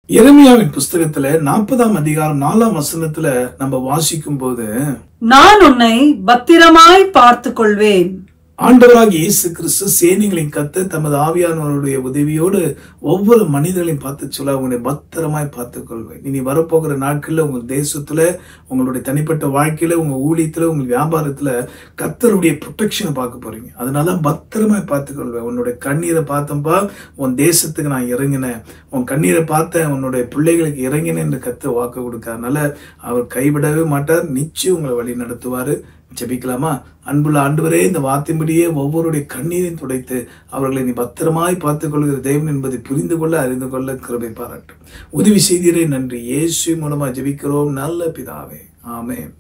எரேமியாவின் புஸ்தகத்துல 40ஆம் அதிகாரம் 4ஆம் வசனத்துல நம்ம வாசிக்கும் போது, நான் உன்னை பத்திரமாய் பார்த்துக் கொள்வேன். ஆண்டவராகிய இயேசு கிறிஸ்து சேனைகளின் கர்த்தர் தமது ஆவியானவருடைய உதவியோடு ஒவ்வொரு மனிதர்களையும் பார்த்து சொல்ல, உங்களை பத்திரமாய் பார்த்துக் கொள்வேன். இனி வரப்போகிற நாட்கள்ல உங்க தேசத்துல, உங்களுடைய தனிப்பட்ட வாழ்க்கையில, உங்க ஊழியத்துல, உங்க வியாபாரத்துல கர்த்தருடைய ப்ரொடெக்ஷனை பார்க்க போறீங்க. அதனால பத்திரமாய் பார்த்துக் கொள்வேன். உன்னுடைய கண்ணீரை பார்த்தப்பா உன் தேசத்துக்கு நான் இறங்கினேன், உன் கண்ணீரை பார்த்தேன், உன்னுடைய பிள்ளைகளுக்கு இறங்கினேன் என்று கர்த்தர் வாக்கு கொடுக்க. அதனால அவர் கைவிடவே மாட்டார், நிச்சயம் உங்களை வழி நடத்துவாரு. ஜெபிக்கலாமா? அன்புள்ள ஆண்டவரே, இந்த வார்த்தையின்படியே ஒவ்வொருடைய கண்ணீரையும் துடைத்து அவர்களை நீ பத்திரமாய் பார்த்துக் கொள்கிற தேவன் என்பதை புரிந்து கொள்ள, அறிந்து கொள்ள கிருபை பாராட்டும். உதவி செய்தீரே, நன்றி. இயேசு மூலமா ஜெபிக்கிறோம் நல்ல பிதாவே, ஆமென்.